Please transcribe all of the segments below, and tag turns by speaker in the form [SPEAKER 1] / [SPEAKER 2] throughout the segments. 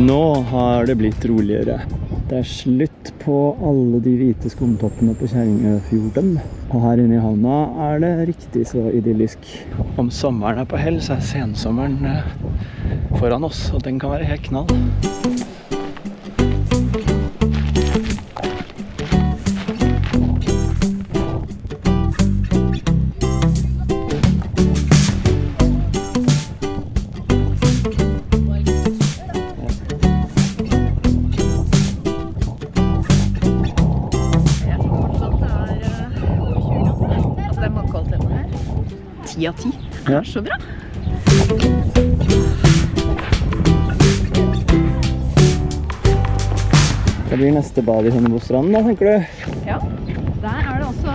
[SPEAKER 1] Nå har det blitt roligere. Det er slutt på alle de hvite skumtoppene på Kjerringøyfjorden. Og her inne i havna er det riktig så idyllisk. Om sommeren er på hell, så er sensommeren foran oss, og den kan være helt knall.
[SPEAKER 2] Av 10. Det er så bra.
[SPEAKER 1] Det blir neste bad i Hønnebostranden da, tenker du?
[SPEAKER 2] Ja, der er det også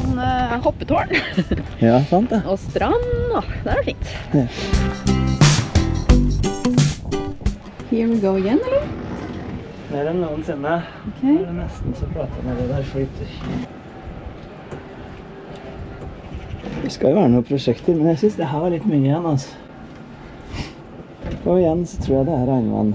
[SPEAKER 2] sånn hoppetårn.
[SPEAKER 1] Ja, sant det.
[SPEAKER 2] Og strand, og det er fint.
[SPEAKER 1] Ja.
[SPEAKER 2] Here we go igjen, eller?
[SPEAKER 1] Mer enn noensinne.
[SPEAKER 2] Okay.
[SPEAKER 1] Det er nesten så prater med det der flyter. Det skal jo være noen prosjekter, men jeg synes det her var litt mye igjen, altså. Og igjen så tror jeg det er regnvann.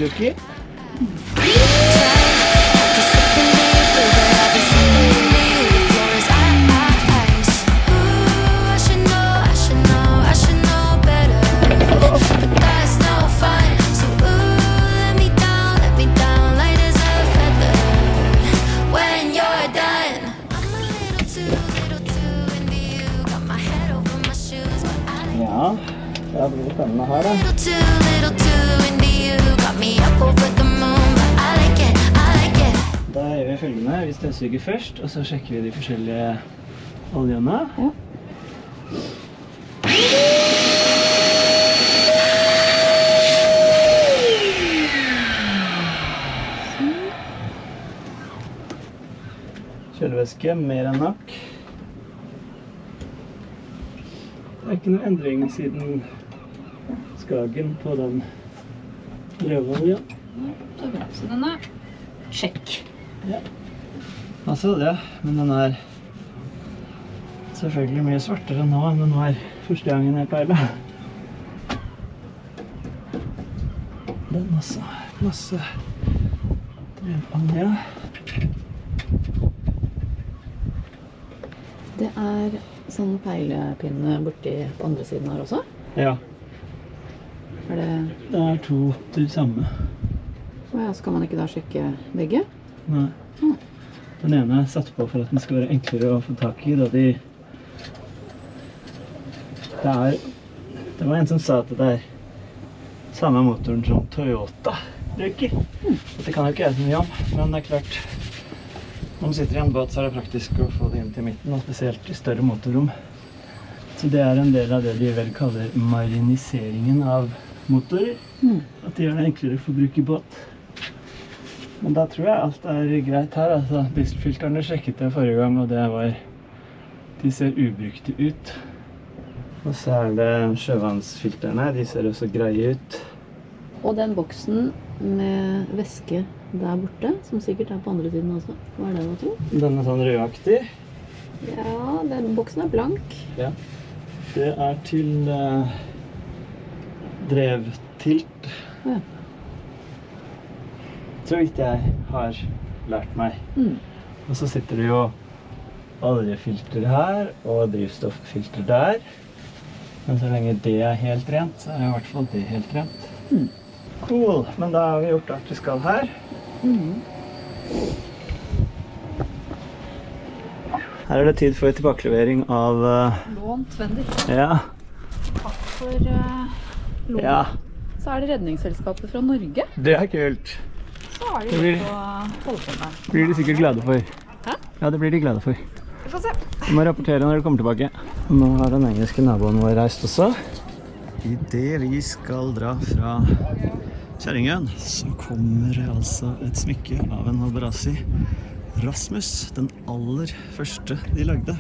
[SPEAKER 1] Lucky. Ja, det blir spennende her da. Da gjør vi følgende, vi støvsuger først, og så sjekker vi de forskjellige oljene.
[SPEAKER 2] Ja.
[SPEAKER 1] Kjølevæske, mer enn nok. Det er ikke noen endring siden Skagen på den rødolja.
[SPEAKER 2] Så den er check.
[SPEAKER 1] Ja, altså det, men den er selvfølgelig mye svartere nå enn den var første gangen jeg peilet. Den også, masse drevolje.
[SPEAKER 2] Det er sånn peilepinne borti på andre siden her også?
[SPEAKER 1] Ja.
[SPEAKER 2] Det
[SPEAKER 1] er to til samme.
[SPEAKER 2] Ja, skal man ikke da sjekke begge?
[SPEAKER 1] Nei. Den ene er satt på for at den skal være enklere å få tak i, da det var en som sa at det er samme motoren som Toyota bruker. Det kan jo ikke jeg så mye om, men det er klart, når man sitter i en båt så er det praktisk å få det inn til midten, og spesielt i større motorrom. Så det er en del av det de vel kaller mariniseringen av motorer. At de gjør det enklere for bruk i båt. Men da tror jeg alt er greit her. Altså, dieselfilterne sjekket det forrige gang, og det var... De ser ubrukte ut. Og så er det sjøvannsfilterne, de ser også greie ut.
[SPEAKER 2] Og den boksen med væske der borte, som sikkert er på andre siden også. Hva er det da, tro?
[SPEAKER 1] Den er sånn rødaktig.
[SPEAKER 2] Ja, den boksen er blank.
[SPEAKER 1] Ja. Det er til drevtilt.
[SPEAKER 2] Ja.
[SPEAKER 1] Så vidt jeg har lært meg. Og så sitter det jo oljefilter her og drivstofffilter der. Men så lenge det er helt rent, så er i hvert fall det helt rent. Cool, men da har vi gjort alt vi skal her. Her er det tid for tilbakelevering av...
[SPEAKER 2] Lånt venner.
[SPEAKER 1] Ja.
[SPEAKER 2] Takk for lån.
[SPEAKER 1] Ja.
[SPEAKER 2] Så er det redningsselskapet fra Norge.
[SPEAKER 1] Det er kult.
[SPEAKER 2] Så er det litt å holde på med.
[SPEAKER 1] Blir de sikkert glade for.
[SPEAKER 2] Hæ?
[SPEAKER 1] Ja, det blir de glade for.
[SPEAKER 2] Vi får se.
[SPEAKER 1] Du må rapportere når du kommer tilbake. Nå har den engelske naboen vår reist også. I det vi skal dra fra Kjerringøen, så kommer altså et smykke av en Hallberg Rasmus. Den aller første de lagde.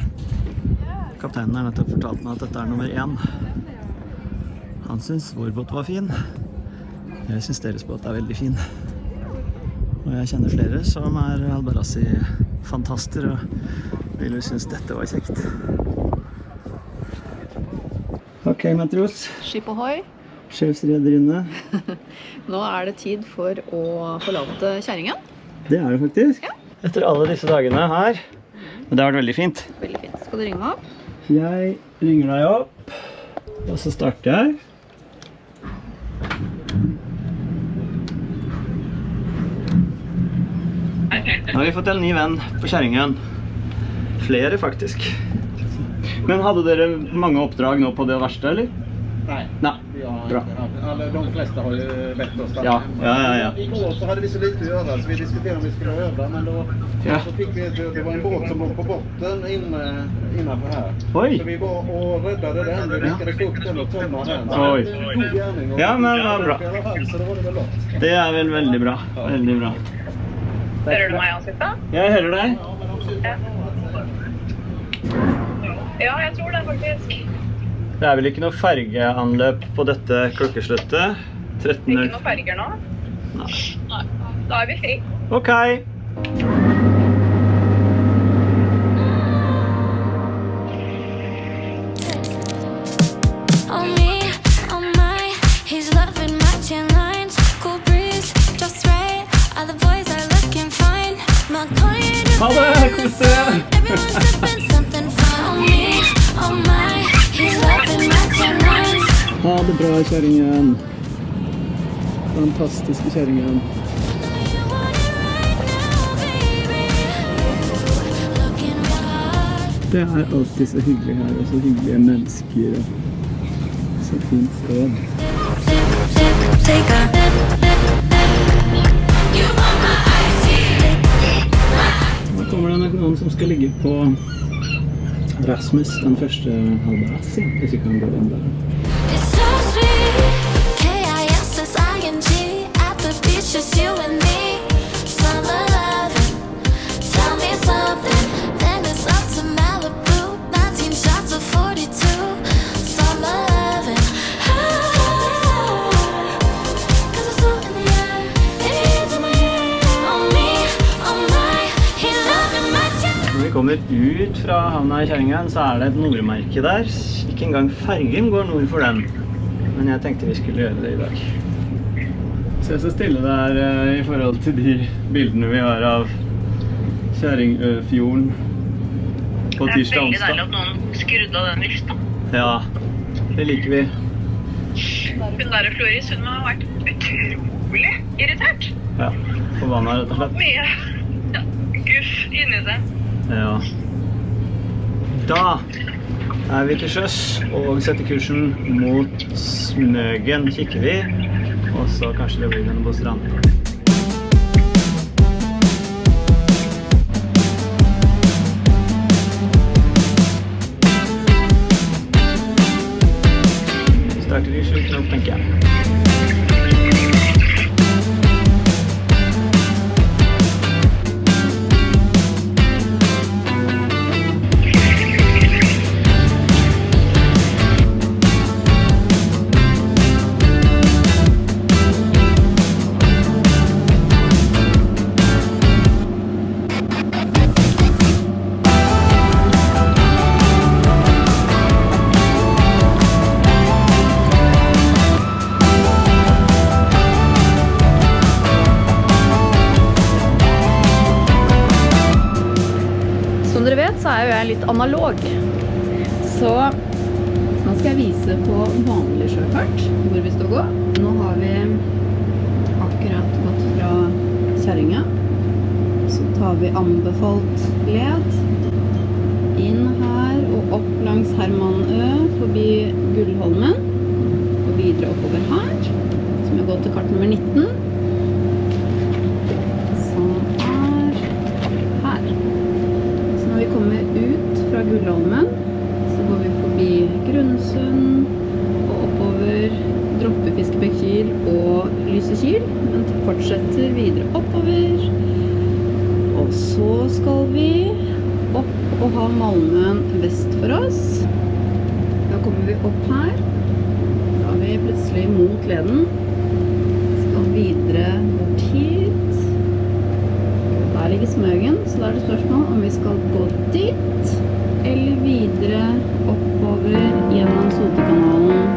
[SPEAKER 1] Kapteinen har nettopp fortalt meg at dette nummer 1. Han synes vår båt var fin. Jeg synes deres båt veldig fin. Og jeg kjenner flere som Albarrassi-fantaster og vil synes dette var kjekt. Ok, matros.
[SPEAKER 2] Skip ohoi.
[SPEAKER 1] Sjefsrederiene.
[SPEAKER 2] Nå det tid for å forlate kjæringen.
[SPEAKER 1] Det det faktisk.
[SPEAKER 2] Ja.
[SPEAKER 1] Etter alle disse dagene her. Men det har vært veldig fint.
[SPEAKER 2] Veldig fint. Skal du ringe meg opp?
[SPEAKER 1] Jeg ringer deg opp, og så starter jeg. Nå har vi fått en ny venn på kjæringen. Flere faktisk. Men hadde dere mange oppdrag nå på det verste, eller?
[SPEAKER 3] Nej.
[SPEAKER 1] Nei, bra.
[SPEAKER 3] De flesta har ju bett oss stanna.
[SPEAKER 1] Ja.
[SPEAKER 3] Igår så hade vi så lite att göra så vi diskuterade om vi skulle öva, men då så fick vi det var en båt som låg på botten innanför här.
[SPEAKER 1] Oj.
[SPEAKER 3] Så vi var och räddade den. Vi lyckades få upp den och tömma den.
[SPEAKER 1] Oj.
[SPEAKER 3] God gärning.
[SPEAKER 1] Ja, men vad bra.
[SPEAKER 3] I alla fall, så det var det väl lott.
[SPEAKER 1] Det väl väldigt bra. Veldig bra.
[SPEAKER 4] Hører du meg, Ansita?
[SPEAKER 1] Jeg hører deg.
[SPEAKER 4] Ja, jeg tror det faktisk.
[SPEAKER 1] Det vel ikke noe fergeanløp på dette klokkesluttet. 13.00.
[SPEAKER 4] Ikke noen ferger nå?
[SPEAKER 1] Nei.
[SPEAKER 4] Nei. Da vi fri.
[SPEAKER 1] Ok.
[SPEAKER 5] On me, on my, he's loving my tan lines. Cool breeze, just right. All the boys are looking fine. My kind of
[SPEAKER 1] Ha det, kos deg.
[SPEAKER 5] everyone's sipping something fine. On me, on my, he's loving my tan lines.
[SPEAKER 1] Ha det bra, kjæringen. Fantastiske kjæringen.
[SPEAKER 5] You want it right now, baby. You looking wild.
[SPEAKER 1] Det alltid så hyggelig her, og så hyggelige mennesker, og så fint sted.
[SPEAKER 5] Take a you want my icy.
[SPEAKER 1] Nå kommer det nok noen som skal ligge på Rasmus, den første Albarrassi, hvis vi kan gå inn der.
[SPEAKER 5] It's so sweet. K-I-S-S-I-N-G. At the beach, just you and me. Summer loving. Tell me something. Then it's up to Malibu. 19 shots of 42. Summer loving. Cause it's so in the air. It's in my hair. On me, on my. He's loving my tan.
[SPEAKER 1] Når vi kommer ut fra havna i kjæringen, så det et nordmerke der. Ikke engang fergen går nord for den. Men jeg tenkte vi skulle gjøre det i dag. Se så stille det i forhold til de bildene vi har av Kjæringøfjorden på tirsdag og
[SPEAKER 4] veldig deilig
[SPEAKER 1] onsdag.
[SPEAKER 4] at noen skrudde av den vifta.
[SPEAKER 1] Ja, det liker vi.
[SPEAKER 4] Hun der Floris, hun har vært utrolig irritert.
[SPEAKER 1] Ja, forbanna rett og slett.
[SPEAKER 4] Mye guff inni seg.
[SPEAKER 1] Ja. Da vi til sjøs og setter kursen mot Smøgen, kikker vi. Og så kanskje det blir denne på stranden. Starter i 7 knop, tenker jeg.
[SPEAKER 2] Som dere vet, så jo jeg litt analog. Så nå skal jeg vise på vanlig sjøfart hvor vi skal gå. Nå har vi akkurat gått fra kjæringen. Så tar vi anbefalt led inn her og opp langs Hermanø forbi Gullholmen og videre oppover her, som jeg går til kart nummer 19. Som her. Så når vi kommer ut fra Gullholmen, så går vi forbi Grunnsund og oppover Droppefiskebekk-Kiel og Lysekil, men fortsetter videre oppover. Og så skal vi opp og ha Malmøen vest for oss. Da kommer vi opp her. Da er vi plutselig mot Leden. Skal videre bort hit. Der ligger Smøgen, så da er det spørsmål om vi skal gå dit, eller videre oppover gjennom Sotekanalen.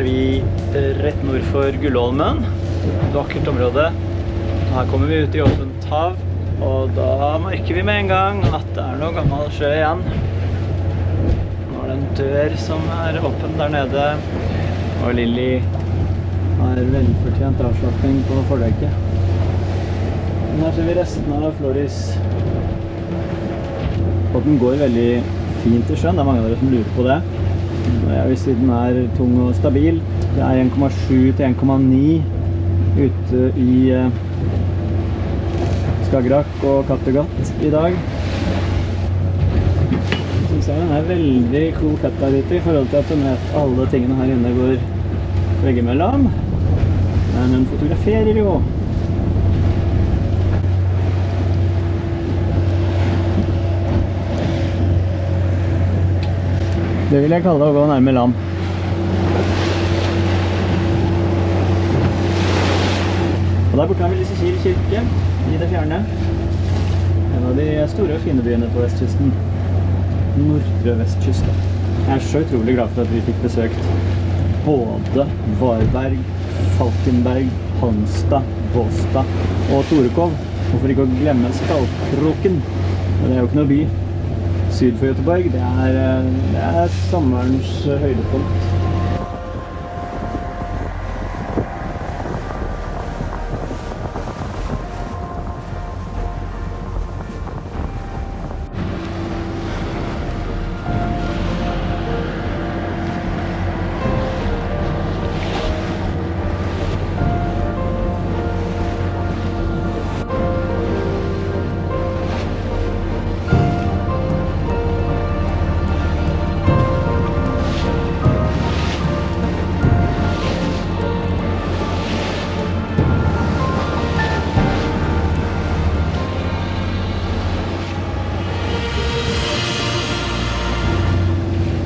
[SPEAKER 1] Vi rett nord for Gullholmen, et vakkert område. Her kommer vi ut i åpent hav, og da merker vi med en gang at det er noe gammel sjø igjen. Nå er det en dør som er åpen der nede, og Lilly har velfortjent avslapping på fordekket. Men her ser vi resten av Floris. Båten går veldig fint i sjøen, det er mange av dere som lurer på det. Jeg vil si den er tung og stabil. Det er 1,7 til 1,9 ute i Skagerrak og Kattegat i dag. Jeg synes den er veldig cool cut der ute i forhold til at den vet alle tingene her inne går veggimellom. Men den fotograferer jo. Det vil jeg kalle det å gå nærme land. Og der borte har vi Lysekil kirke i det fjerne. En av de store og fine byene på vestkysten. Nordre vestkysten. Jeg er så utrolig glad for at vi fikk besøkt både Varberg, Falkenberg, Halmstad, Båstad og Torekov. Hvorfor ikke å glemme Skalkroken? Men det er jo ikke noe by. Syd for Göteborg, det er sommerens høydepunkt.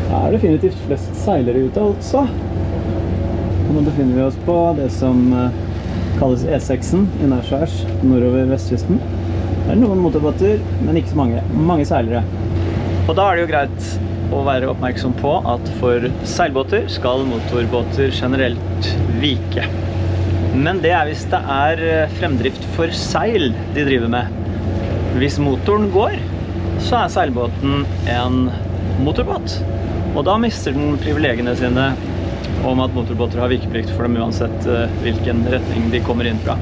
[SPEAKER 1] Det er definitivt flest seilere ute, altså. Og nå befinner vi oss på det som kalles E6-en i Nærsværs, nordover vestkysten. Det er noen motorbåter, men ikke så mange. Mange seilere. Og da er det jo greit å være oppmerksom på at for seilbåter skal motorbåter generelt vike. Men det er hvis det er fremdrift for seil de driver med. Hvis motoren går, så er seilbåten en motorbåt. Og da mister den privilegiene sine om at motorbåter har vikeplikt for dem uansett hvilken retning de kommer inn fra.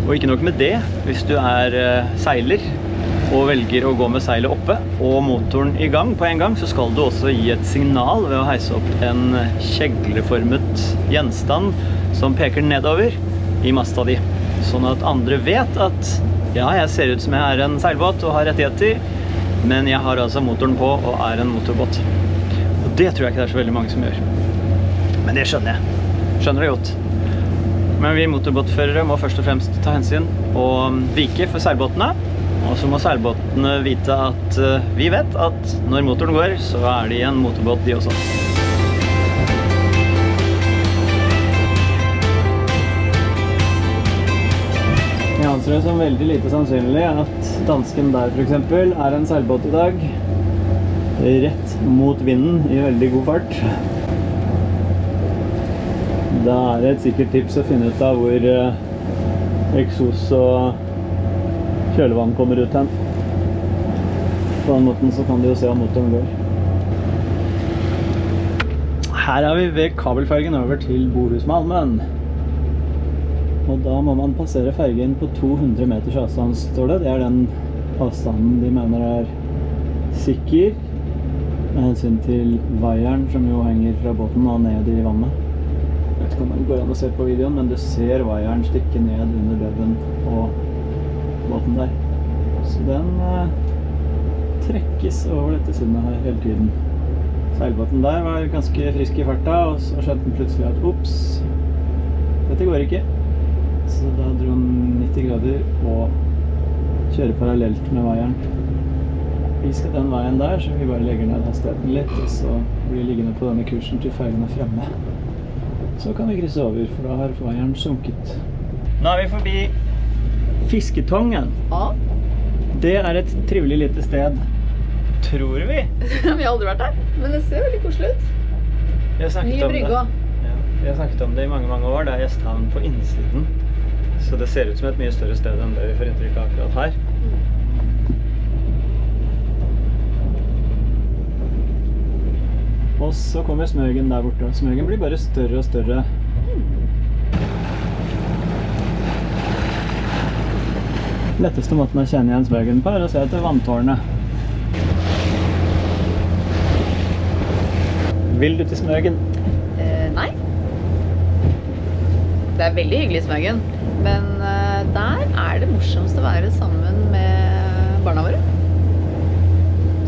[SPEAKER 1] Og ikke nok med det, hvis du er seiler og velger å gå med seilet oppe og motoren i gang på en gang, så skal du også gi et signal ved å heise opp en kjegleformet gjenstand som peker nedover i masta di. Sånn at andre vet at ja, jeg ser ut som jeg er en seilbåt og har rettigheter, men jeg har altså motoren på og er en motorbåt. Og det tror jeg ikke det er så veldig mange som gjør. Men det skjønner jeg. Skjønner det godt. Men vi motorbåtførere må først og fremst ta hensyn og vike for seilbåtene. Og så må seilbåtene vite at vi vet at når motoren går, så er de en motorbåt de også. Jeg anser det som veldig lite sannsynlig at dansken der for eksempel er en seilbåt i dag. Rett mot vinden i veldig god fart. Da er det et sikkert tips å finne ut av hvor eksos og kjølevann kommer ut hen. På den måten så kan du jo se om motoren går. Her er vi ved kabelfergen over til Bohusmalmen. Og da må man passere fergen på 200 meters avstand, står det. Det er den avstanden de mener er sikker, med hensyn til vaieren som jo henger fra båten og ned i vannet. Jeg vet ikke om det går an å se på videoen, men du ser vaieren stikke ned under døven på båten der. Så den trekkes over dette sundet her hele tiden. Seilbåten der var ganske frisk i farta, og så skjønte den plutselig at opps, dette går ikke. Så da dro den 90 grader og kjører parallelt med vaieren. Vi skal den veien der, så vi bare legger ned hastigheten litt, og så blir vi liggende på denne kursen til fergen er fremme. Så kan vi krysse over, for da har vaieren sunket. Nå er vi forbi Fisketongen.
[SPEAKER 2] Ja.
[SPEAKER 1] Det er et trivelig lite sted, tror vi.
[SPEAKER 2] Vi har aldri vært der, men det ser veldig koselig ut.
[SPEAKER 1] Vi har snakket
[SPEAKER 2] Ny
[SPEAKER 1] om
[SPEAKER 2] brygge
[SPEAKER 1] det.
[SPEAKER 2] også.
[SPEAKER 1] Ja, vi har snakket om det i mange, mange år. Det er gjestehavn på innsiden. Så det ser ut som et mye større sted enn det vi får inntrykk av akkurat her. Og så kommer Smøgen der borte. Smøgen blir bare større og større. Letteste måten å kjenne igjen Smøgen på er å se etter vanntårnet. Vil du til Smøgen?
[SPEAKER 2] Nei. Det er veldig hyggelig i Smøgen, men der er det morsomst å være sammen med barna våre.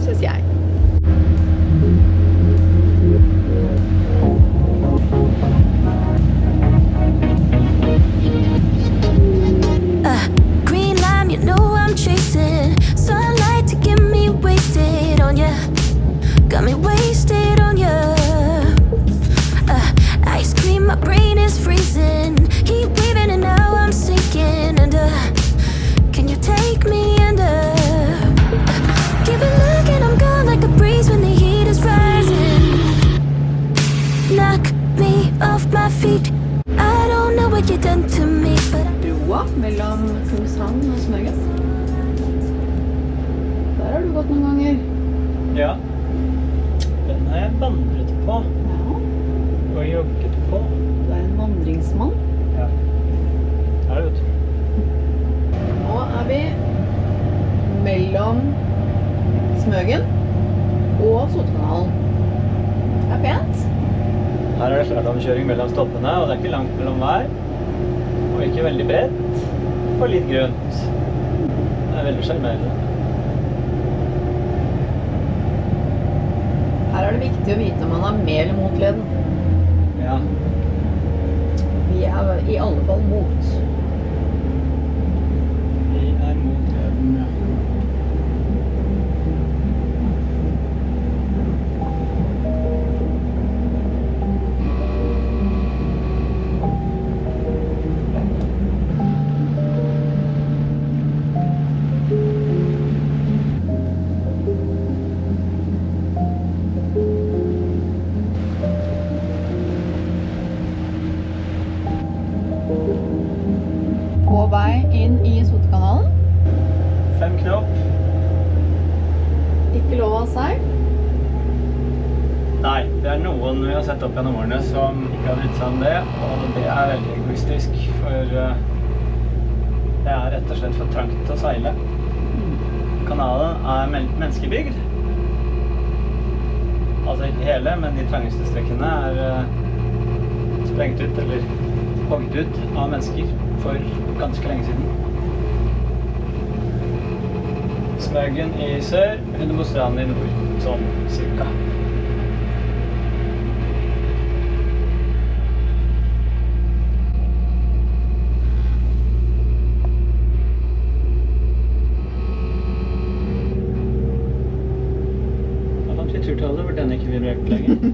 [SPEAKER 2] Synes jeg.
[SPEAKER 5] Green line, you know I'm chasing. Sunlight to get me wasted on ya. Got me wasted on ya. Ice cream, my brain is freezing. Heat waving and now I'm sinking under. Can you take me under? Give a look and I'm gone like a breeze when the heat is rising. Knock me off my feet. I don't know what you done to me, but
[SPEAKER 2] Broa mellom Kungshavn og Smøgen. Der har du gått noen ganger.
[SPEAKER 1] Ja. Den har jeg vandret på
[SPEAKER 2] Ja,
[SPEAKER 1] og jogget på.
[SPEAKER 2] du er en vandringsmann.
[SPEAKER 1] Ja. Her er det, vet du.
[SPEAKER 2] Nå er vi mellom Smøgen og Sotekanalen. Det er pent.
[SPEAKER 1] Her er det slalomkjøring mellom stoppene, og det er ikke langt mellom hver. Og ikke veldig bredt, og litt grønt. Det er veldig skjermerende.
[SPEAKER 2] Her er det viktig å vite om man er med eller mot leden.
[SPEAKER 1] Ja.
[SPEAKER 2] Vi er i alle fall mot.
[SPEAKER 1] Vi er mot leden, ja.
[SPEAKER 2] På vei inn i Sotekanalen.
[SPEAKER 1] 5 knop.
[SPEAKER 2] Ikke lov å ha seil.
[SPEAKER 1] Nei, det er noen vi har sett opp gjennom årene som ikke har brytt seg om det, og det er veldig egoistisk, for det er rett og slett for trangt å seile. Kanalen er menneskebygd. Altså ikke hele, men de trangeste strekkene er sprengt ut eller hogget ut av mennesker for ganske lenge siden. Smøgen i sør, Hundebostranden i nord, sånn cirka.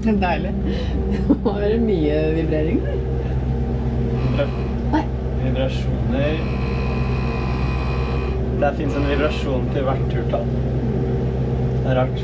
[SPEAKER 2] Deilig. Nå er det mye vibrering her. Nei.
[SPEAKER 1] Vibrasjoner. Der finnes en vibrasjon til hvert turtall. Det er rart.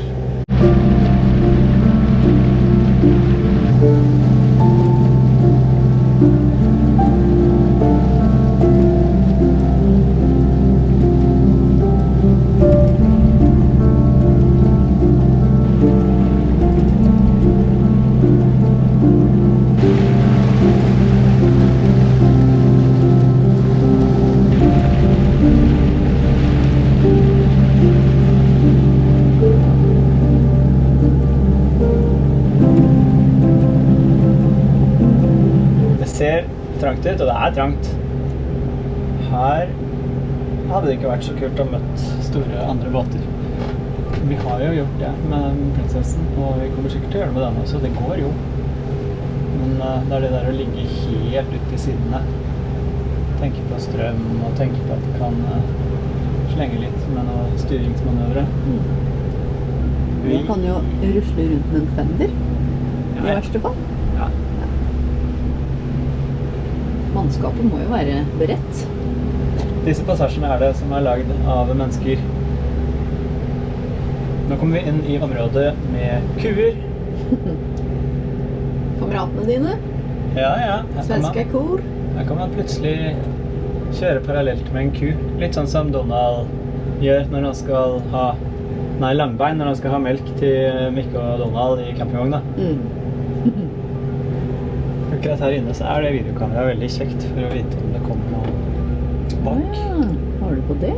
[SPEAKER 1] Trangt ut, og det er trangt. Her hadde det ikke vært så kult å møte store andre båter. Vi har jo gjort det med Prinsessen, og vi kommer sikkert til å gjøre det med den også, det går jo. Men det er det der å ligge helt ute i sidene. Tenke på strøm, og tenke på at det kan slenge litt med noen styringsmanøvre.
[SPEAKER 2] Vi kan jo rusle rundt med en fender, i verste fall.
[SPEAKER 1] Ja.
[SPEAKER 2] Mannskapet må jo være beredt.
[SPEAKER 1] Disse passasjene er det som er laget av mennesker. Nå kommer vi inn i området med kuer.
[SPEAKER 2] Kameratene dine.
[SPEAKER 1] Ja.
[SPEAKER 2] Svenske kor.
[SPEAKER 1] Her kan man plutselig kjøre parallelt med en ku. Litt sånn som Donald gjør når han skal ha... Nei, Langbein når han skal ha melk til Mikke og Donald i campingvogna. Akkurat her inne så er det videokameraet veldig kjekt for å vite om det kommer noe bak.
[SPEAKER 2] Ja, har du på det?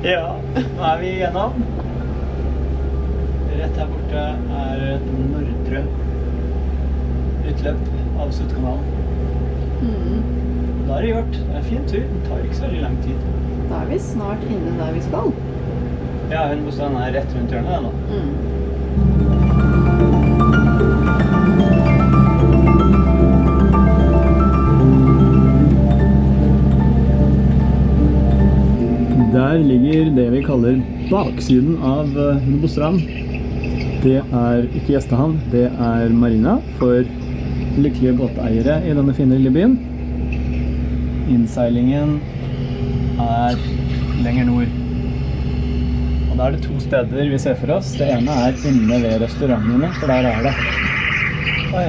[SPEAKER 1] Ja, nå er vi igjennom. Rett her borte er et nordre utløp av Suttkanalen. Da er det gjort. Det er en fin tur. Det tar ikke så veldig lang tid.
[SPEAKER 2] Da er vi snart inne der vi skal.
[SPEAKER 1] Ja, Hundebostrand er rett rundt hjørnet nå. Der ligger det vi kaller baksiden av Hundebostrand. Det er ikke gjestehavn, det er marina for lykkelige båteiere i denne fine lille byen. Innseilingen er lenger nord. Og da er det to steder vi ser for oss. Det ene er inne ved restaurantene, for der er det. Oi,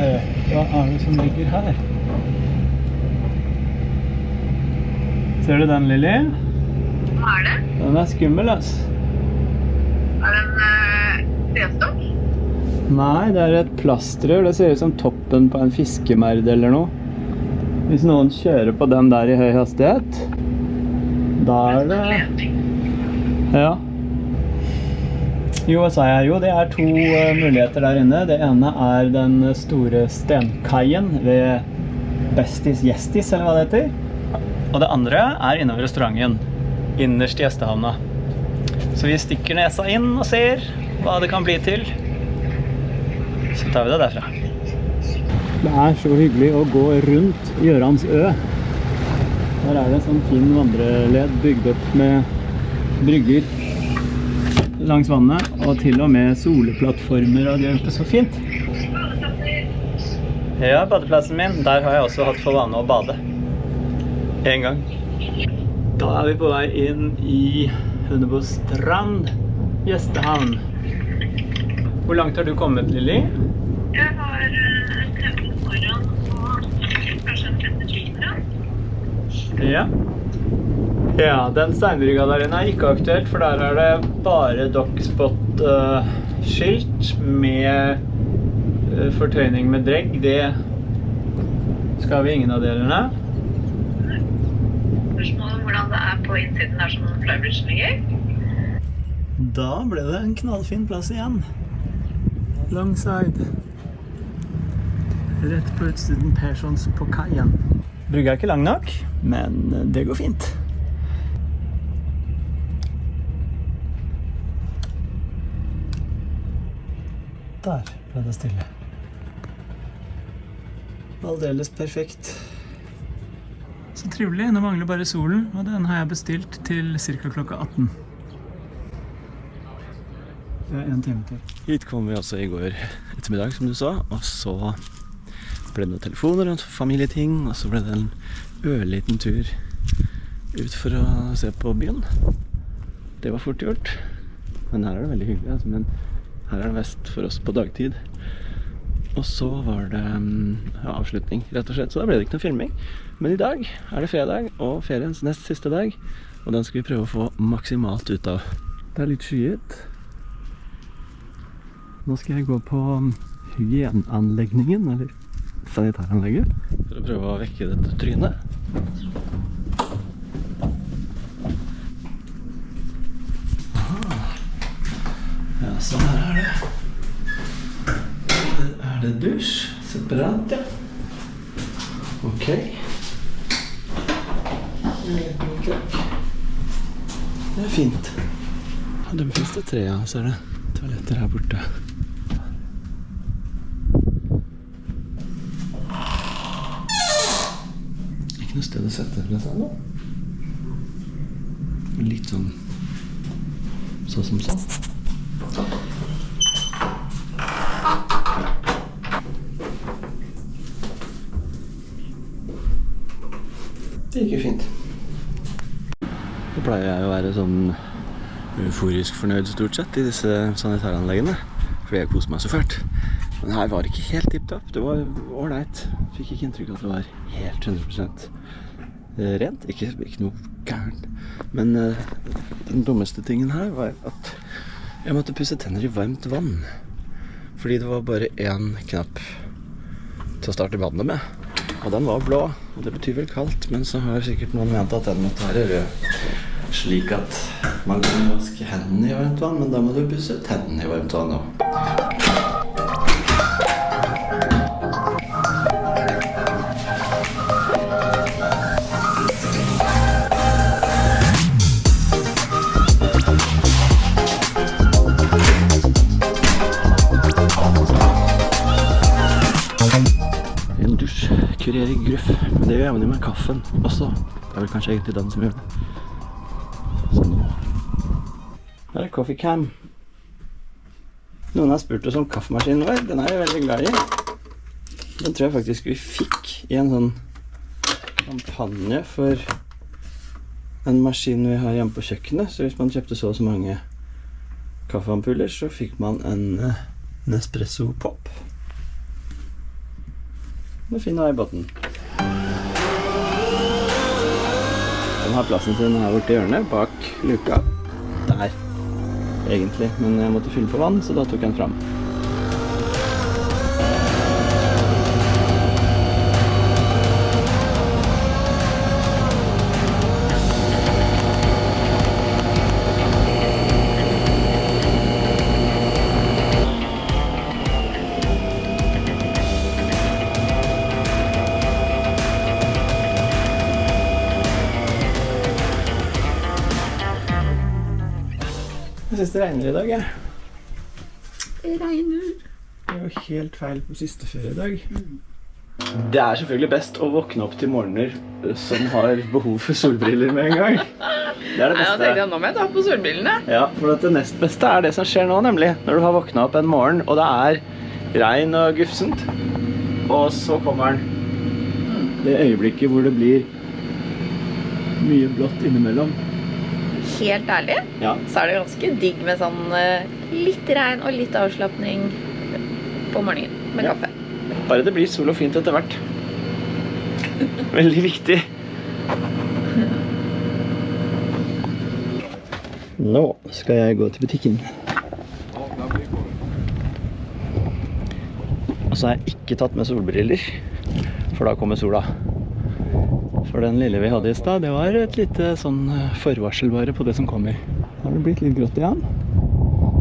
[SPEAKER 1] hva er det som ligger her? Ser du den, Lili?
[SPEAKER 4] Hva er det?
[SPEAKER 1] Den er skummel, ass.
[SPEAKER 4] Er det en trestokk?
[SPEAKER 1] Nei, det er et plastrør. Det ser ut som toppen på en fiskemerd eller noe. Hvis noen kjører på den der i høy hastighet, da er det... Ja. Jo, hva sa jeg? Jo, det er to muligheter der inne. Det ene er den store stenkaien ved Bestis Gjestis, eller hva det heter. Og det andre er inne ved restauranten, innerst i gjestehavna. Så vi stikker nesa inn og ser hva det kan bli til. Så tar vi det derfra. Det er så hyggelig å gå rundt Gjørans ø. Der er det en sånn fin vandreled bygd opp med brygger langs vannet, og til og med soleplattformer, og de har gjort det så fint. Ja, badeplassen min, der har jeg også hatt for vane å bade. En gang. Da er vi på vei inn i Hundebostrand gjestehavn. Hvor langt har du kommet, Lili?
[SPEAKER 4] Jeg har en 15 foran og kanskje en 30 foran.
[SPEAKER 1] Ja. Ja, den steinbrygga der inne er ikke aktuelt, for der er det bare dockspot sånt skilt med fortøyning med dregg, det skal vi ingen av delene.
[SPEAKER 4] Spørsmål om hvordan det på innsiden der som flybridgen ligger.
[SPEAKER 1] Da ble det en knallfin plass igjen. Longside. Rett på utsiden Perssons på kaien. Brygga er ikke lang nok, men det går fint. Der ble det stille. Aldeles perfekt. Så trivelig, nå mangler bare solen, og den har jeg bestilt til cirka klokka 18. Det er 1 time til. Hit kom vi altså i går ettermiddag, som du sa, og så ble det noen telefoner og familieting, og så ble det en ørliten tur ut for å se på byen. Det var fort gjort, men her er det veldig hyggelig, altså, men her er det mest for oss på dagtid. Og så var det avslutning, rett og slett, så da ble det ikke noe filming. Men i dag er det fredag, og feriens nest siste dag, og den skal vi prøve å få maksimalt ut av. Det er litt skyet. Nå skal jeg gå på hygieneanleggingen, eller sanitaranlegget, for å prøve å vekke dette trynet. Ja, så her er det. Her er det dusj, separat, ja. Ok. En liten krakk. Det er fint. Ja, dem finnes det 3 av, så er det toaletter her borte. Ikke noe sted å sette dette nå. Litt sånn som sånn. Det gikk jo fint. Så pleier jeg å være sånn euforisk fornøyd stort sett i disse sanitaranleggene, fordi jeg koser meg så fælt. Men her var det ikke helt tipptopp. Det var ordentlig. Fikk ikke inntrykk av at det var helt 100% rent. Ikke noe gærent. Men den dummeste tingen her var at jeg måtte pusse tenner i varmt vann. Fordi det var bare 1 knapp til å starte vannet med. Og den var blå, og det betyr vel kaldt, men så har sikkert noen ment at den måtte være rød. Slik at man kan vaske hendene i varmt vann, men da må du pusse tennene i varmt vann også. Kurerer gruff, men det gjør jeg med kaffen også. Det er vel kanskje egentlig den som gjør det. Sånn nå. Her er Coffee Cam. Noen har spurt oss om kaffemaskinen vår. Den er jeg veldig glad i. Den tror jeg faktisk vi fikk i en sånn kampanje for en maskin vi har hjemme på kjøkkenet. Så hvis man kjøpte så mange kaffeampuller, så fikk man en Nespresso Pop. Den finner jeg i båten. Den har plassen sin her borte i hjørnet, bak luka. Der, egentlig. Men jeg måtte fylle på vann, så da tok jeg den fram. Jeg synes det regner i dag, jeg.
[SPEAKER 2] Det regner.
[SPEAKER 1] Det er jo helt feil på siste feriedag. Det er selvfølgelig best å våkne opp til morgener som har behov for solbriller med en gang. Det er det beste.
[SPEAKER 2] Jeg tenkte nå må jeg ta på solbrillene.
[SPEAKER 1] Ja, for det nest beste er det som skjer nå, nemlig. Når du har våknet opp en morgen, og det er regn og gufsent, og så kommer den. Det øyeblikket hvor det blir mye blått innimellom.
[SPEAKER 2] Helt ærlig,
[SPEAKER 1] Ja.
[SPEAKER 2] så er det ganske digg med sånn litt regn og litt avslappning på morgenen med
[SPEAKER 1] Ja.
[SPEAKER 2] kaffe.
[SPEAKER 1] Bare det blir sol og fint etter hvert. Veldig viktig. Nå skal jeg gå til butikken. så har jeg ikke tatt med solbriller, for da kommer sola. For den lille vi hadde i sted, det var et lite sånn forvarsel bare på det som kommer. Da har det blitt litt grått igjen.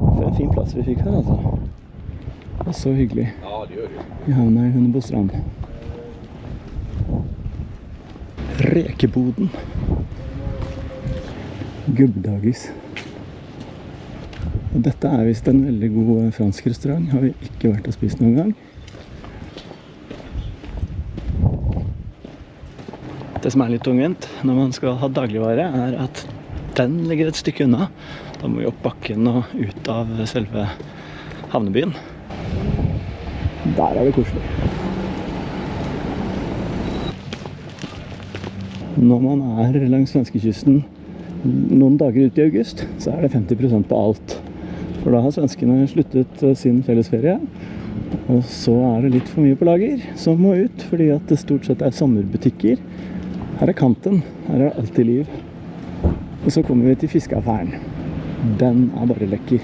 [SPEAKER 1] For en fin plass vi fikk her, altså. Det var så hyggelig.
[SPEAKER 3] Ja, det gjør det.
[SPEAKER 1] Vi havna i Hundebostrand. Rekeboden. Gubbdagis. Og dette er vist en veldig god fransk restaurant. Har vi ikke vært og spist noen gang. Det som er litt tungvint når man skal ha dagligvare, er at den ligger et stykke unna. Da må vi opp bakken og ut av selve havnebyen. Der er det koselig. Når man er langs svenskekysten noen dager ut i august, så er det 50% på alt. For da har svenskene sluttet sin fellesferie, og så er det litt for mye på lager som må ut, fordi at det stort sett er sommerbutikker. Her er kanten, her er det alltid liv. Og så kommer vi til fiskeaffæren. Den er bare lekker.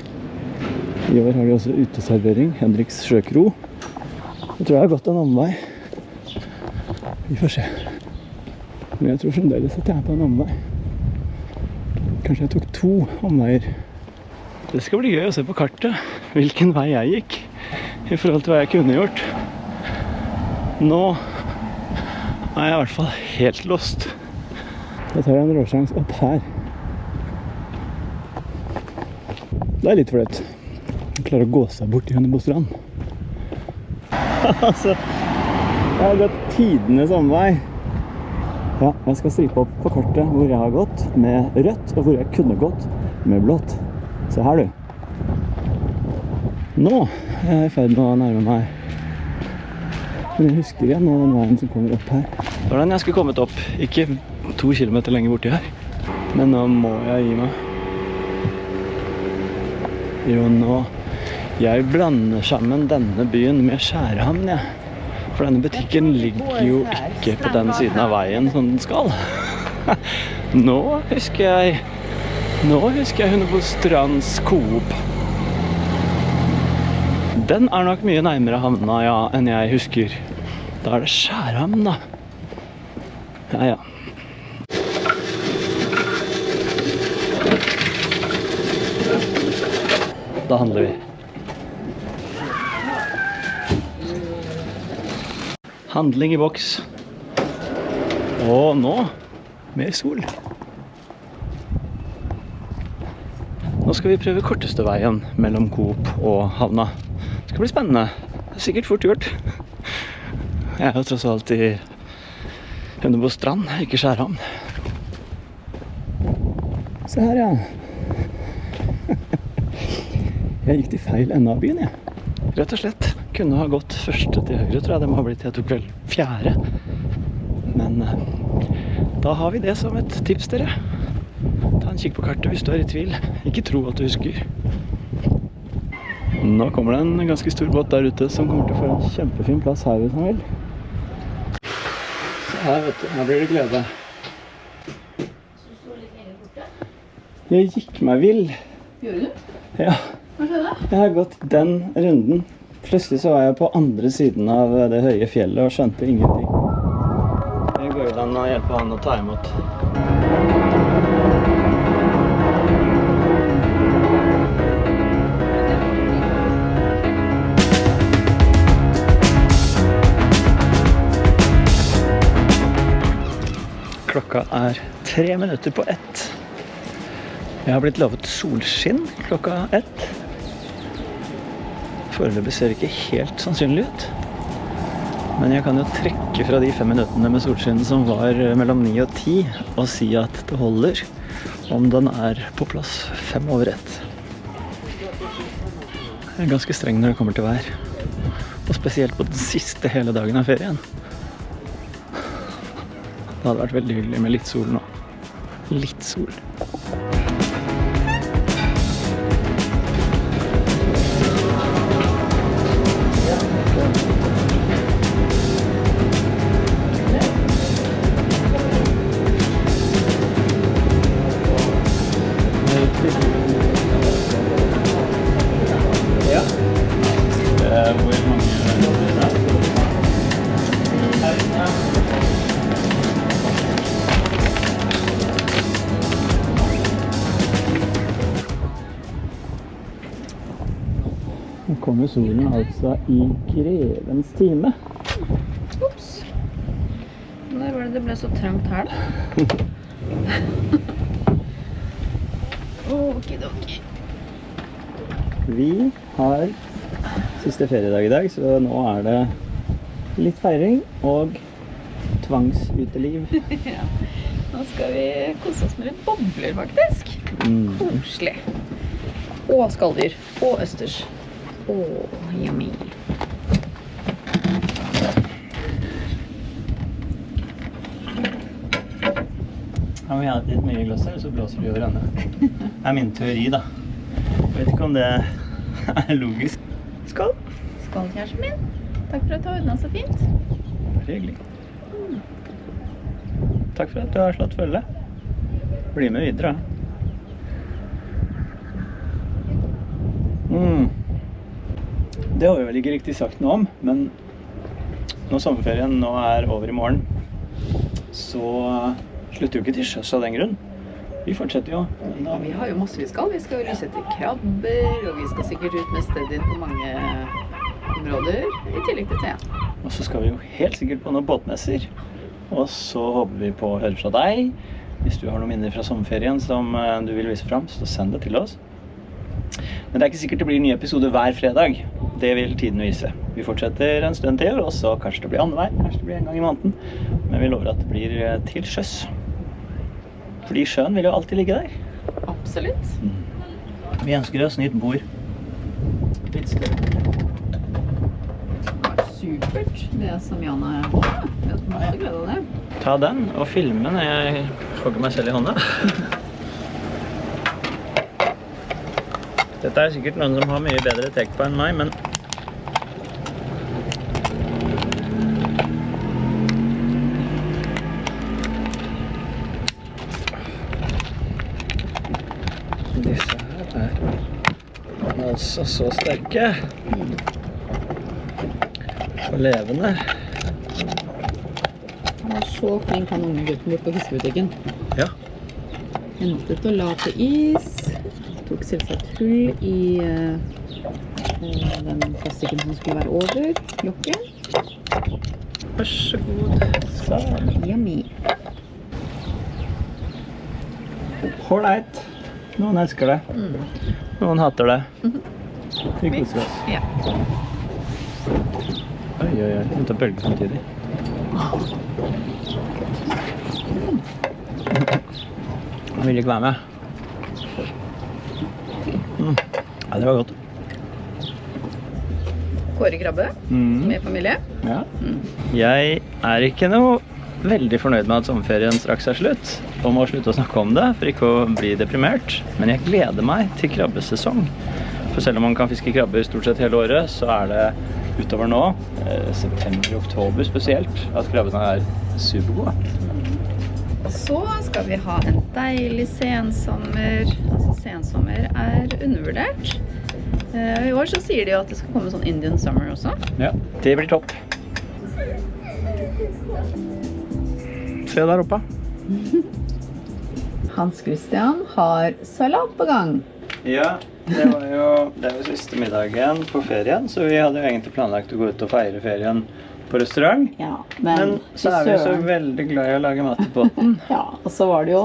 [SPEAKER 1] I år har de også uteservering, Henriks Sjøkro. Jeg tror jeg har gått en omvei. Vi får se. Men jeg tror fremdeles at jeg er på en omvei. Kanskje jeg tok 2 omveier. Det skal bli gøy å se på kartet hvilken vei jeg gikk i forhold til hva jeg kunne gjort. Nå er jeg i hvert fall helt lost. Jeg tar en råsjans opp her. Det er litt flaut. Jeg klarer å gå seg bort i Hundebostrand. Altså, jeg har gått tidenes omvei. Ja, jeg skal stripe opp på kartet hvor jeg har gått med rødt, og hvor jeg kunne gått med blått. Se her, du. Nå er jeg i ferd med å nærme meg. Men jeg husker igjen nå den veien som kommer opp her. Det var den jeg skulle kommet opp. Ikke 2 kilometer lenger borti her. Men nå må jeg gi meg. Jo, nå. Jeg blander sammen denne byen med Skjærhamn, jeg. For denne butikken ligger jo ikke på den siden av veien som den skal. Nå husker jeg Hundebostrands Coop. Den er nok mye nærmere havna, ja, enn jeg husker. Da er det Skjærhamn, da. Ja, ja. Da handler vi. Handling i boks. Og nå, mer sol. Nå skal vi prøve korteste veien mellom Coop og havna. Det skal bli spennende. Det er sikkert fort gjort. Jeg er jo tross alt i Hundebostrand, ikke Skjærhamn. Se her, ja. Jeg gikk til feil ende av byen, jeg. Rett og slett. Kunne ha gått første til høyre, tror jeg. Det må ha blitt, jeg tok vel 4. Men da har vi det som et tips, dere. Ta en kikk på kartet hvis du er i tvil. Ikke tro at du husker. Nå kommer det en ganske stor båt der ute som kommer til å få en kjempefin plass her hvis han vil. Se her, vet du. Her blir det glede. Jeg gikk meg vill.
[SPEAKER 2] Gjorde du?
[SPEAKER 1] Ja.
[SPEAKER 2] Hva skjedde?
[SPEAKER 1] Jeg har gått den runden. Plutselig så var jeg på andre siden av det høye fjellet og skjønte ingenting. Jeg går jo den og hjelper han å ta imot. Klokka er 3 minutter på 1. Jeg har blitt lovet solskinn klokka 1. Foreløpig ser det ikke helt sannsynlig ut. Men jeg kan jo trekke fra de 5 minuttene med solskinn som var mellom 9 og 10 og si at det holder om den er på plass 5 over 1. Jeg er ganske streng når det kommer til vær. Og spesielt på den siste hele dagen av ferien. Det hadde vært veldig hyggelig med litt sol nå. Litt sol. Ja. Hvor mange Nå kommer solen altså i grevens time.
[SPEAKER 2] Ups. Når var det ble så trangt her da? Okidoki.
[SPEAKER 1] Vi har siste feriedag i dag, så nå er det litt feiring og tvangsuteliv.
[SPEAKER 2] Ja. Nå skal vi kose oss med litt bobler faktisk. Koselig. Og skalldyr. Og østers. Yummy.
[SPEAKER 1] Ja, vi har litt mye glass her, så blåser det over ende. Det er min teori, da. Jeg vet ikke om det er logisk. Skål!
[SPEAKER 2] Skål, kjæresten min. Takk for at du har ordnet så fint.
[SPEAKER 1] Bare hyggelig. Takk for at du har slått følge. Bli med videre. Det har vi vel ikke riktig sagt noe om, men når sommerferien nå er over i morgen, så slutter jo ikke til sjøs av den grunn. Vi fortsetter jo.
[SPEAKER 2] Ja, vi har jo masse vi skal. Vi skal jo lyse etter krabber, og vi skal sikkert ut med stedet på mange områder, i tillegg til te.
[SPEAKER 1] Og så skal vi jo helt sikkert på noen båtmesser. Og så håper vi på å høre fra deg. Hvis du har noen minner fra sommerferien som du vil vise frem, så send det til oss. Men det er ikke sikkert det blir nye episoder hver fredag. Det vil tiden vise. Vi fortsetter en stund til, og så kanskje det blir andre vei, kanskje det blir en gang i måneden. Men vi lover at det blir til sjøs. Fordi sjøen vil jo alltid ligge der.
[SPEAKER 2] Absolutt.
[SPEAKER 1] Vi ønsker oss nytt bord. Litt større.
[SPEAKER 2] Supert, det som Jan har hånda. Jeg har masse glede av det.
[SPEAKER 1] Ta den og filme når jeg hogger meg selv i hånda. Dette er sikkert noen som har mye bedre tek på enn meg, men disse her er altså så sterke og levende.
[SPEAKER 2] Han var så flink, han unge gutten bort på fiskebutikken.
[SPEAKER 1] Ja.
[SPEAKER 2] Hentet og la til is. Tok selvsagt hull i den plastikken som skulle være over lokket.
[SPEAKER 1] Vær så god. Sånn.
[SPEAKER 2] Yummy.
[SPEAKER 1] Hårdeit. Noen elsker det. Noen hater det. Vi koser oss.
[SPEAKER 2] Ja.
[SPEAKER 1] Oi, oi, oi. Vi tar bølger samtidig. Han vil ikke være med. Ja, det var godt.
[SPEAKER 2] Kåre Krabbe med familie.
[SPEAKER 1] Ja. Jeg er ikke noe veldig fornøyd med at sommerferien straks er slutt, og må slutte å snakke om det for ikke å bli deprimert. Men jeg gleder meg til krabbesesong. For selv om man kan fiske krabber stort sett hele året, så er det utover nå, september og oktober spesielt, at krabbene er supergode.
[SPEAKER 2] Og så skal vi ha en deilig sensommer. Altså sensommer er undervurdert. I år så sier de jo at det skal komme sånn Indian summer også.
[SPEAKER 1] Ja, det blir topp. Se der oppe.
[SPEAKER 2] Hans Christian har salat på gang.
[SPEAKER 1] Ja, det var jo siste middagen på ferien, så vi hadde jo egentlig planlagt å gå ut og feire ferien på restaurant.
[SPEAKER 2] Ja,
[SPEAKER 1] men så er vi så veldig glad i å lage mat i båten.
[SPEAKER 2] Ja, og så var det jo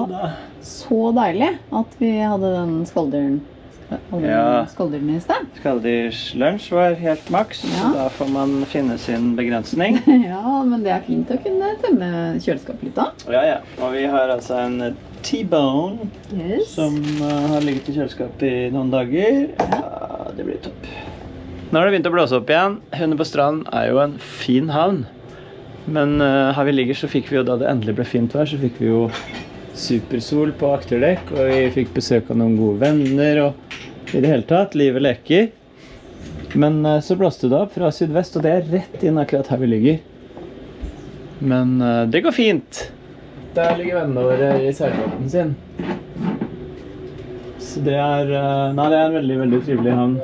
[SPEAKER 2] så deilig at vi hadde den skalldyren i sted.
[SPEAKER 1] Skalldyrslunsj var helt maks, så da får man finne sin begrensning.
[SPEAKER 2] Ja, men det er fint å kunne tømme kjøleskapet litt da.
[SPEAKER 1] Ja, ja. Og vi har altså en T-bone som har ligget i kjøleskapet i noen dager. Ja, det blir topp. Nå har det begynt å blåse opp igjen. Hunde på strand er jo en fin havn. Men her vi ligger så fikk vi jo, da det endelig ble fint vær, så fikk vi jo supersol på akterdekk, og vi fikk besøk av noen gode venner, og i det hele tatt, livet leker. Men så blåste det opp fra sydvest, og det er rett inn akkurat her vi ligger. Men det går fint. Der ligger vennene våre i seilbåten sin. Så det er, det er en veldig, veldig trivelig havn.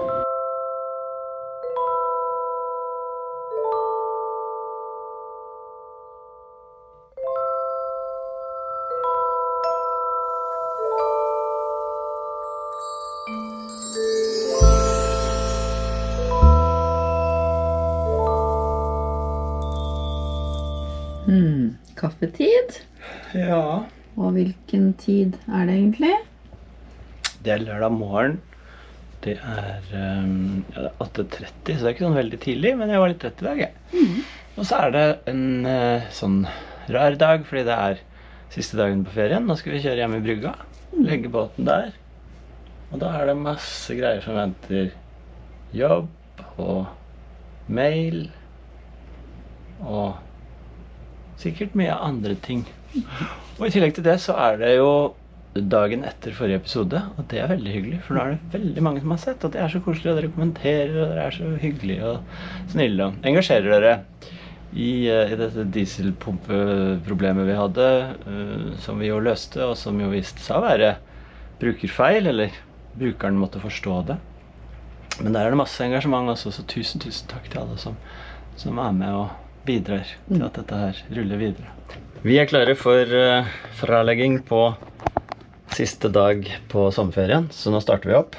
[SPEAKER 2] Kaffetid.
[SPEAKER 1] Ja.
[SPEAKER 2] Og hvilken tid er det egentlig?
[SPEAKER 1] Det er lørdag morgen. Det er 8:30, så det er ikke sånn veldig tidlig, men jeg var litt trett i dag, jeg. Og så er det en sånn rar dag, fordi det er siste dagen på ferien. Nå skal vi kjøre hjem i brygga, legge båten der. Og da er det masse greier som venter. Jobb og mail og sikkert mye andre ting. Og i tillegg til det så er det jo dagen etter forrige episode, og det er veldig hyggelig, for nå er det veldig mange som har sett, og det er så koselig, og dere kommenterer, og dere er så hyggelige og snille, og engasjerer dere i dette dieselpumpeproblemet vi hadde, som vi jo løste, og som jo viste seg å være brukerfeil, eller brukeren måtte forstå det. Men der er det masse engasjement også, så tusen takk til alle som er med og bidrar til at dette her ruller videre. Vi er klare for fralegging på siste dag på sommerferien, så nå starter vi opp.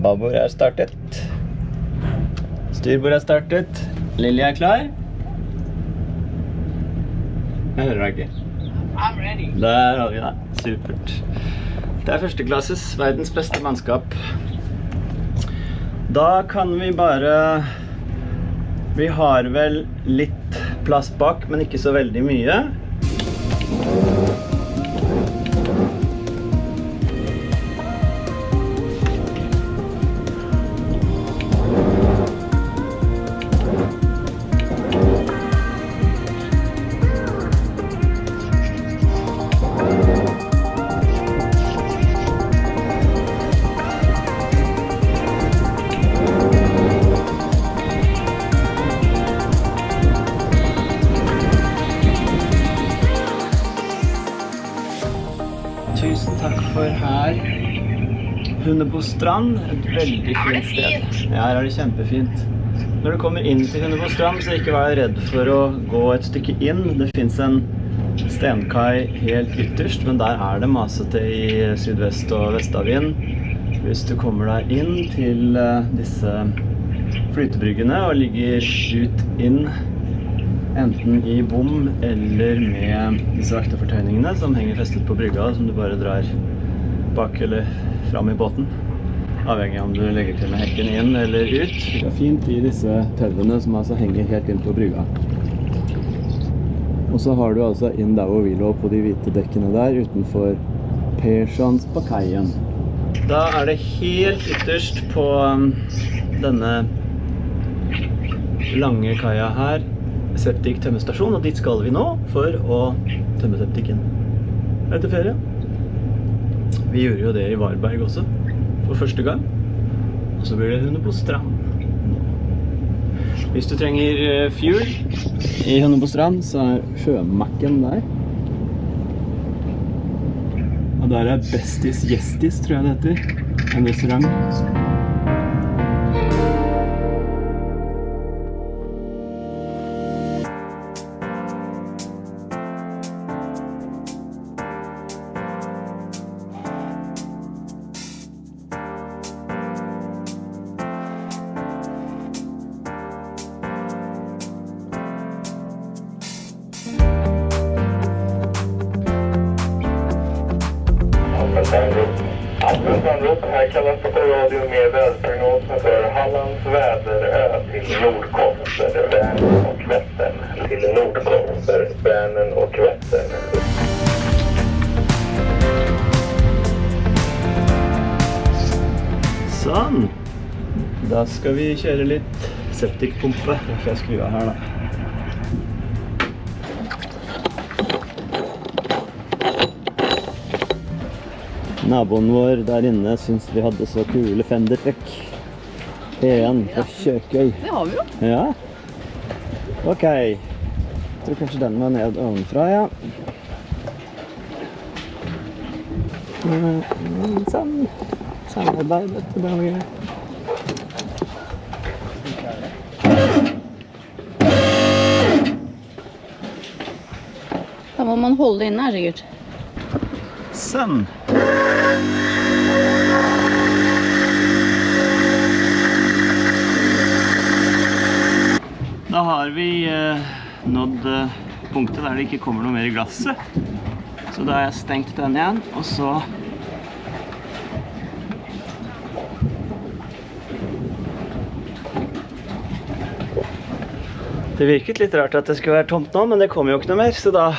[SPEAKER 1] Babord er startet. Styrbord er startet. Lilje er klar. Jeg hører deg ikke.
[SPEAKER 4] I'm ready.
[SPEAKER 1] Der har vi det. Supert. Det er førsteklasses, verdens beste mannskap. Da kan vi bare... Vi har vel litt plass bak, men ikke så veldig mye. Tusen takk for her. Hundebostrand, et veldig fint sted. Ja, her er det kjempefint. Når du kommer inn til Hundebostrand, så ikke vær redd for å gå et stykke inn. Det finnes en stenkai helt ytterst, men der er det masete i sydvest og vestavind. Hvis du kommer deg inn til disse flytebryggene og ligger ut inn, enten i bom eller med disse vaktefortøyningene som henger festet på brygga, som du bare drar bak eller fram i båten. Avhengig av om du legger til med hekken inn eller ut. Det er fint i disse tauene som altså henger helt inn på brygga. Og så har du altså inn der hvor vi lå på de hvite dekkene der utenfor Perssons på kaien. Da er det helt ytterst på denne lange kaia her Septik tømmestasjon, og dit skal vi nå for å tømme septiken etter ferie. Vi gjorde jo det i Varberg også, for første gang. Og så blir det Hundebostrand. Hvis du trenger fuel i Hundebostrand, så er Sjømakken der. Og der er Bestis Gjestis, tror jeg det heter. En restaurant.
[SPEAKER 6] Anrop, här kallas på radio med väderprognosen för Hallands väderö till Nordkoster, Vänern och Vättern. Till Nordkoster, Vänern och Vättern.
[SPEAKER 1] Sånn. Da skal vi kjøre litt septikpumpe. Da får jeg skru av her da. Naboen vår der inne synes vi hadde så kule fendertrekk. En for Kjøkøy.
[SPEAKER 2] Det har vi jo.
[SPEAKER 1] Ja. Ok. Jeg tror kanskje den var ned ovenfra, ja. Sånn. Samarbeid, dette blir noe gøy.
[SPEAKER 2] Da må man holde inne her sikkert.
[SPEAKER 1] Sånn. Da har har vi nådd punktet der det ikke kommer noe mer i glasset. Så da har jeg stengt den igjen, og så det virket litt rart at det skulle være tomt nå, men det kommer jo ikke noe mer, så da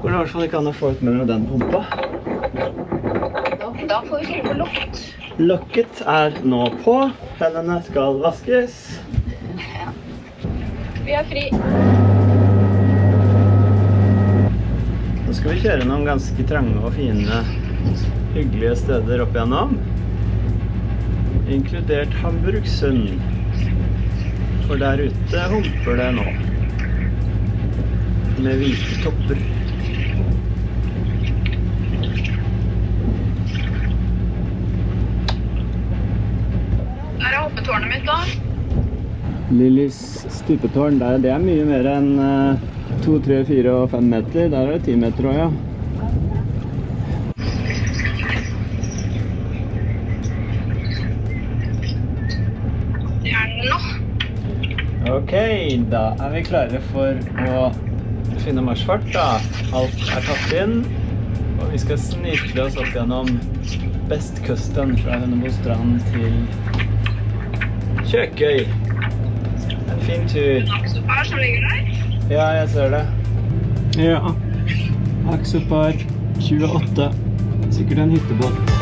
[SPEAKER 1] går det i hvert fall ikke an å få ut mer med den pumpa.
[SPEAKER 4] Da får vi kjøre på lokket.
[SPEAKER 1] Lokket er nå på. Hendene skal vaskes.
[SPEAKER 4] Vi er fri.
[SPEAKER 1] Nå skal vi kjøre noen ganske trange og fine, hyggelige steder opp igjennom. Inkludert Hamburgsund. For der ute humper det nå. Med hvite topper.
[SPEAKER 4] Der er hoppetårnet mitt da.
[SPEAKER 1] Lillys stupetårn, det er mye mer enn 2, 3, 4 og 5 meter. Der er det 10 meter også, ja.
[SPEAKER 4] Det er den nå.
[SPEAKER 1] Ok, da er vi klare for å finne marsfart da. Alt er tatt inn, og vi skal snirkle oss opp gjennom Bestkysten fra Hunnebostrand til Kjøkøy. En fin tur.
[SPEAKER 4] Aksopar som ligger der.
[SPEAKER 1] Ja, jeg ser det. Ja, Aksopar 28. Sikkert en hyttebåt.